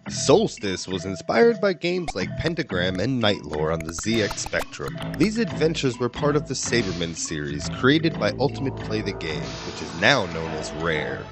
Solstice was inspired by games like Pentagram and Knights Lore on the ZX Spectrum. These adventures were part of the Sabreman Series created by Ultimate Play the Game, which is now known as Rare.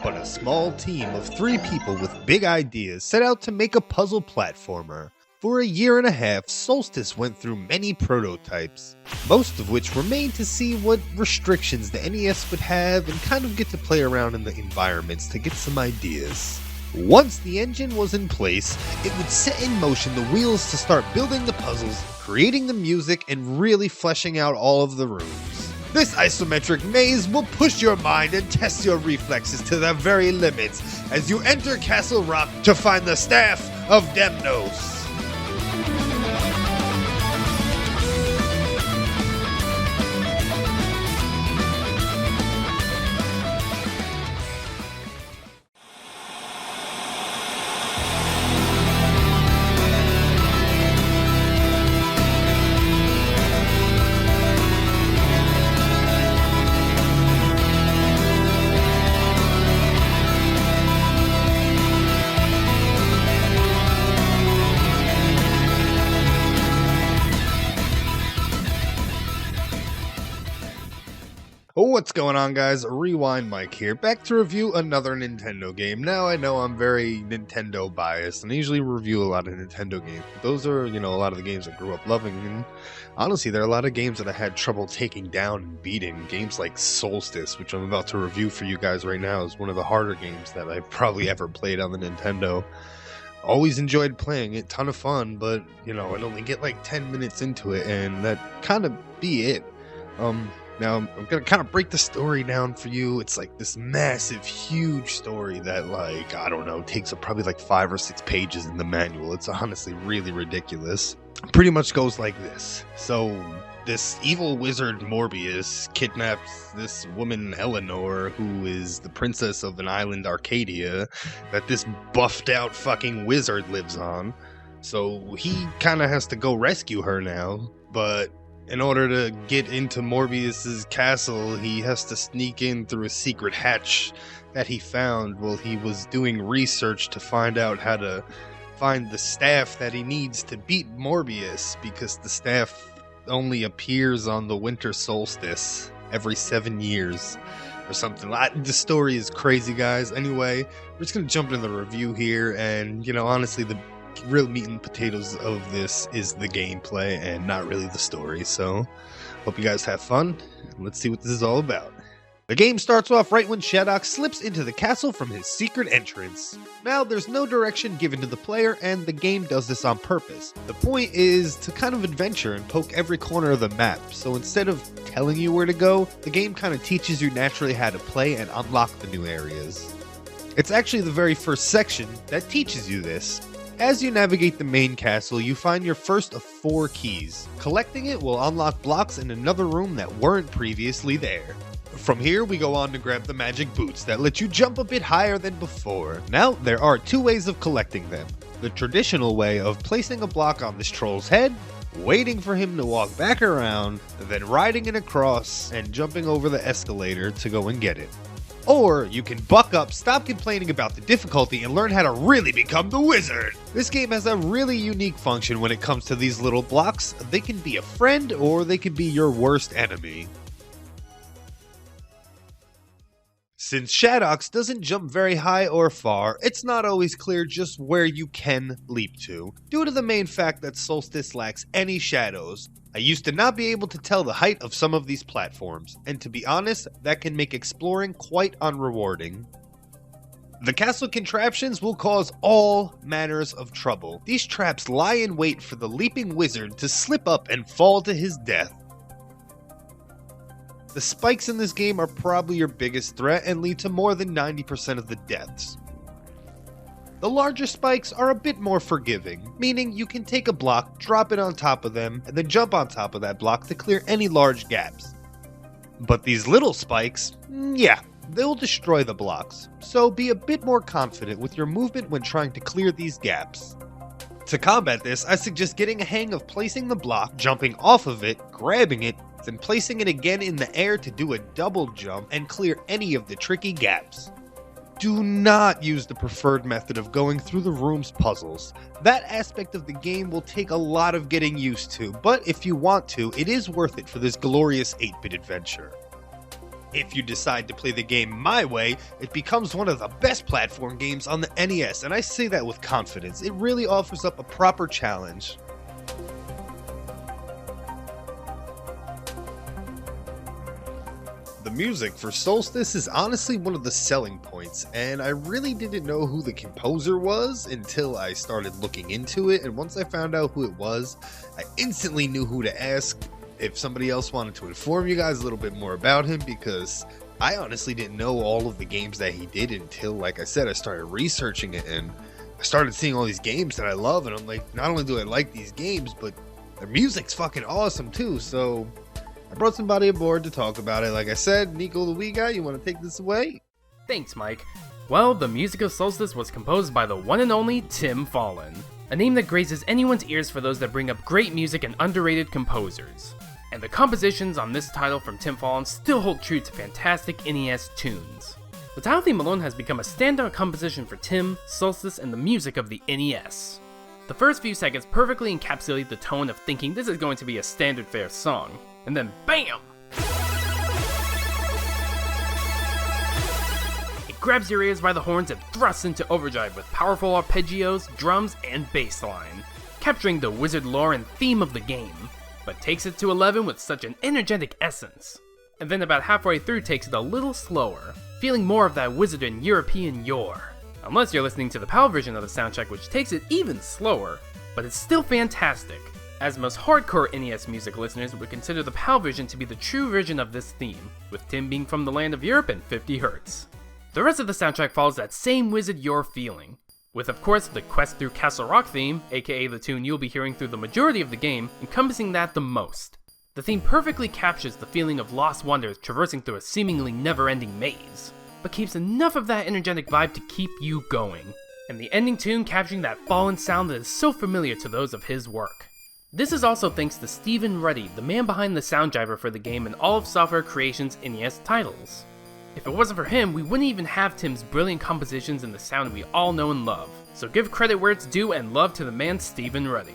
But a small team of 3 people with big ideas set out to make a puzzle platformer. For a year and a half, Solstice went through many prototypes, most of which were made to see what restrictions the NES would have and kind of get to play around in the environments to get some ideas. Once the engine was in place, it would set in motion the wheels to start building the puzzles, creating the music, and really fleshing out all of the rooms. This isometric maze will push your mind and test your reflexes to their very limits as you enter Kastle Rock to find the staff of Demnos. What's going on, guys? RewindMike here, back to review another Nintendo game. Now, I know I'm very Nintendo biased, and I usually review a lot of Nintendo games, but those are, a lot of the games I grew up loving, and honestly, there are a lot of games that I had trouble taking down and beating. Games like Solstice, which I'm about to review for you guys right now, is one of the harder games that I've probably ever played on the Nintendo. Always enjoyed playing it, ton of fun, but, I'd only get like 10 minutes into it, and that kind of be it. Now, I'm going to kind of break the story down for you. It's like this massive, huge story that, takes up probably like 5 or 6 pages in the manual. It's honestly really ridiculous. It pretty much goes like this. So, this evil wizard Morbius kidnaps this woman Eleanor, who is the princess of an island Arcadia, that this buffed out fucking wizard lives on. So, he kind of has to go rescue her now, but in order to get into Morbius's castle, he has to sneak in through a secret hatch that he found while he was doing research to find out how to find the staff that he needs to beat Morbius, because the staff only appears on the winter solstice every 7 years or something. The story is crazy, guys. Anyway, we're just going to jump into the review here, and, honestly, the real meat and potatoes of this is the gameplay and not really the story. So hope you guys have fun. Let's see what this is all about. The game starts off right when Shadok slips into the castle from his secret entrance. Now, there's no direction given to the player, and the game does this on purpose. The point is to kind of adventure and poke every corner of the map, so instead of telling you where to go, the game kind of teaches you naturally how to play and unlock the new areas. It's actually the very first section that teaches you this. As you navigate the main castle, you find your first of 4 keys. Collecting it will unlock blocks in another room that weren't previously there. From here, we go on to grab the magic boots that let you jump a bit higher than before. Now, there are 2 ways of collecting them. The traditional way of placing a block on this troll's head, waiting for him to walk back around, then riding it across and jumping over the escalator to go and get it. Or you can buck up, stop complaining about the difficulty, and learn how to really become the wizard. This game has a really unique function when it comes to these little blocks. They can be a friend, or they can be your worst enemy. Since Shadox doesn't jump very high or far, it's not always clear just where you can leap to, due to the main fact that Solstice lacks any shadows. I used to not be able to tell the height of some of these platforms, and to be honest, that can make exploring quite unrewarding. The castle contraptions will cause all manners of trouble. These traps lie in wait for the leaping wizard to slip up and fall to his death. The spikes in this game are probably your biggest threat and lead to more than 90% of the deaths. The larger spikes are a bit more forgiving, meaning you can take a block, drop it on top of them, and then jump on top of that block to clear any large gaps. But these little spikes, they'll destroy the blocks, so be a bit more confident with your movement when trying to clear these gaps. To combat this, I suggest getting a hang of placing the block, jumping off of it, grabbing it, then placing it again in the air to do a double jump and clear any of the tricky gaps. Do not use the preferred method of going through the room's puzzles. That aspect of the game will take a lot of getting used to, but if you want to, it is worth it for this glorious 8-bit adventure. If you decide to play the game my way, it becomes one of the best platform games on the NES, and I say that with confidence. It really offers up a proper challenge. The music for Solstice is honestly one of the selling points, and I really didn't know who the composer was until I started looking into it, and once I found out who it was, I instantly knew who to ask if somebody else wanted to inform you guys a little bit more about him, because I honestly didn't know all of the games that he did until, like I said, I started researching it, and I started seeing all these games that I love, and I'm like, not only do I like these games, but their music's fucking awesome too, so I brought somebody aboard to talk about it. Like I said, Nico the Wiiguy, you want to take this away? Thanks, Mike. Well, the music of Solstice was composed by the one and only Tim Follin, a name that grazes anyone's ears for those that bring up great music and underrated composers. And the compositions on this title from Tim Follin still hold true to fantastic NES tunes. The title theme alone has become a standout composition for Tim, Solstice, and the music of the NES. The first few seconds perfectly encapsulate the tone of thinking this is going to be a standard fare song, and then BAM! It grabs your ears by the horns and thrusts into overdrive with powerful arpeggios, drums, and bass line, capturing the wizard lore and theme of the game, but takes it to 11 with such an energetic essence. And then about halfway through takes it a little slower, feeling more of that wizard and European yore. Unless you're listening to the PAL version of the soundtrack, which takes it even slower, but it's still fantastic, as most hardcore NES music listeners would consider the PAL version to be the true version of this theme, with Tim being from the land of Europe and 50 Hz. The rest of the soundtrack follows that same wizard yore feeling, with of course the Quest through Kastle Rock theme, aka the tune you'll be hearing through the majority of the game, encompassing that the most. The theme perfectly captures the feeling of lost wonders traversing through a seemingly never-ending maze, but keeps enough of that energetic vibe to keep you going, and the ending tune capturing that fallen sound that is so familiar to those of his work. This is also thanks to Stephen Ruddy, the man behind the sound driver for the game and all of Software Creations' NES titles. If it wasn't for him, we wouldn't even have Tim's brilliant compositions and the sound we all know and love, so give credit where it's due and love to the man Stephen Ruddy.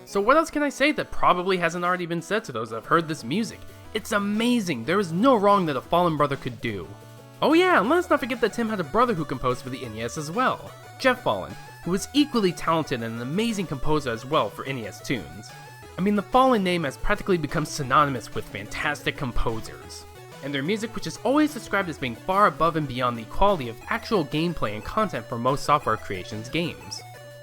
So what else can I say that probably hasn't already been said to those that have heard this music? It's amazing, there is no wrong that a fallen brother could do. Oh yeah, and let's not forget that Tim had a brother who composed for the NES as well, Jeff Follin, who was equally talented and an amazing composer as well for NES tunes. I mean, the Follin name has practically become synonymous with fantastic composers, and their music, which is always described as being far above and beyond the quality of actual gameplay and content for most Software Creations games.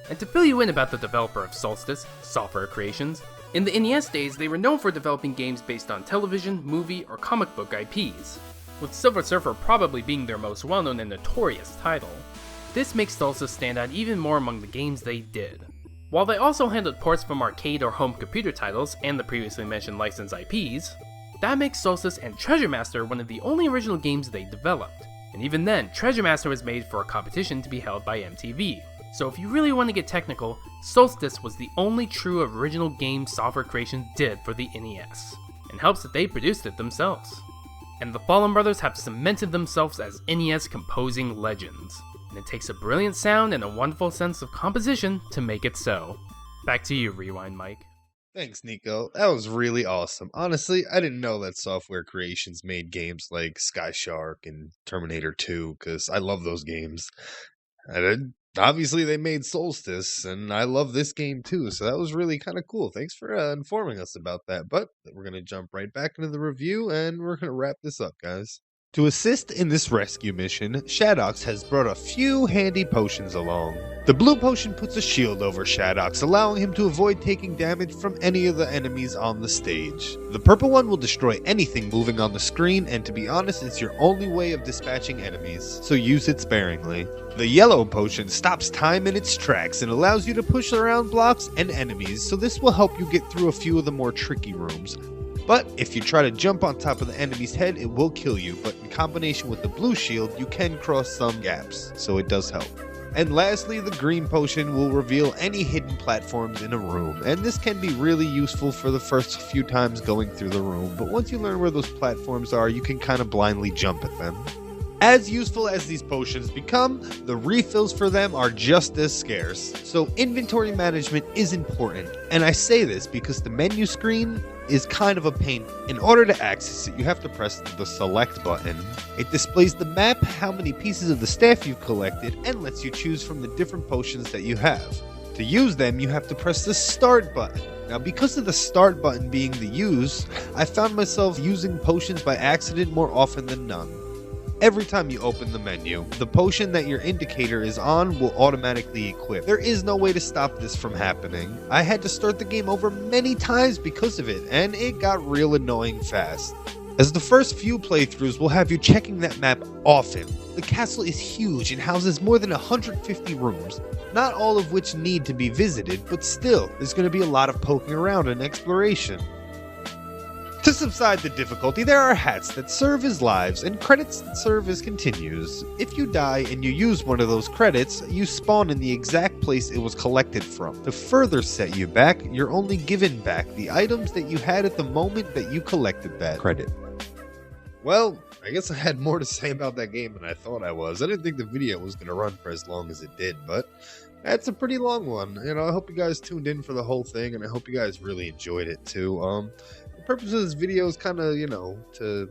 And to fill you in about the developer of Solstice, Software Creations, in the NES days they were known for developing games based on television, movie, or comic book IPs, with Silver Surfer probably being their most well-known and notorious title. This makes Solstice stand out even more among the games they did. While they also handled ports from arcade or home computer titles and the previously mentioned licensed IPs, that makes Solstice and Treasure Master one of the only original games they developed, and even then, Treasure Master was made for a competition to be held by MTV. So if you really want to get technical, Solstice was the only true original game Software Creations did for the NES, and helps that they produced it themselves. And the Follin brothers have cemented themselves as NES composing legends, and it takes a brilliant sound and a wonderful sense of composition to make it so. Back to you, RewindMike. Thanks, Nico. That was really awesome. Honestly, I didn't know that Software Creations made games like Sky Shark and Terminator 2, because I love those games. Obviously, they made Solstice, and I love this game too, so that was really kind of cool. Thanks for informing us about that. But we're going to jump right back into the review, and we're going to wrap this up, guys. To assist in this rescue mission, Shadox has brought a few handy potions along. The blue potion puts a shield over Shadox, allowing him to avoid taking damage from any of the enemies on the stage. The purple one will destroy anything moving on the screen, and to be honest, it's your only way of dispatching enemies, so use it sparingly. The yellow potion stops time in its tracks and allows you to push around blocks and enemies, so this will help you get through a few of the more tricky rooms. But if you try to jump on top of the enemy's head, it will kill you, but in combination with the blue shield, you can cross some gaps, so it does help. And lastly, the green potion will reveal any hidden platforms in a room, and this can be really useful for the first few times going through the room, but once you learn where those platforms are, you can kind of blindly jump at them. As useful as these potions become, the refills for them are just as scarce. So inventory management is important, and I say this because the menu screen is kind of a pain. In order to access it, you have to press the select button. It displays the map, how many pieces of the staff you've collected, and lets you choose from the different potions that you have. To use them, you have to press the start button. Now, because of the start button being the use, I found myself using potions by accident more often than none. Every time you open the menu, the potion that your indicator is on will automatically equip. There is no way to stop this from happening. I had to start the game over many times because of it, and it got real annoying fast. As the first few playthroughs will have you checking that map often. The castle is huge and houses more than 150 rooms, not all of which need to be visited, but still, there's going to be a lot of poking around and exploration. To subside the difficulty, there are hats that serve as lives and credits that serve as continues. If you die and you use one of those credits, you spawn in the exact place it was collected from. To further set you back, you're only given back the items that you had at the moment that you collected that credit. Well, I guess I had more to say about that game than I thought I was. I didn't think the video was going to run for as long as it did, but that's a pretty long one. You know, I hope you guys tuned in for the whole thing, and I hope you guys really enjoyed it too. The purpose of this video is kind of, you know, to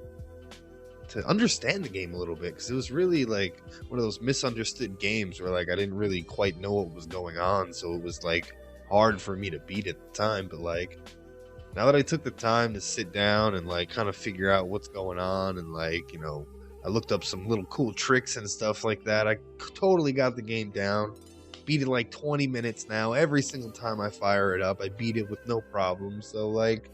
understand the game a little bit, because it was really like one of those misunderstood games where like I didn't really quite know what was going on, so it was like hard for me to beat at the time. But like now that I took the time to sit down and like kind of figure out what's going on, and like, you know, I looked up some little cool tricks and stuff like that, I totally got the game down. Beat it in like 20 minutes now. Every single time I fire it up, I beat it with no problem. So like,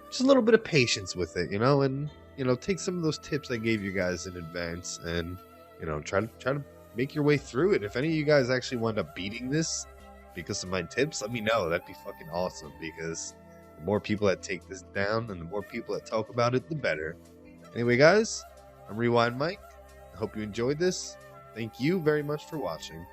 just a little bit of patience with it, you know, and, you know, take some of those tips I gave you guys in advance and, you know, try to make your way through it. If any of you guys actually wind up beating this because of my tips, let me know. That'd be fucking awesome, because the more people that take this down and the more people that talk about it, the better. Anyway, guys, I'm RewindMike. I hope you enjoyed this. Thank you very much for watching.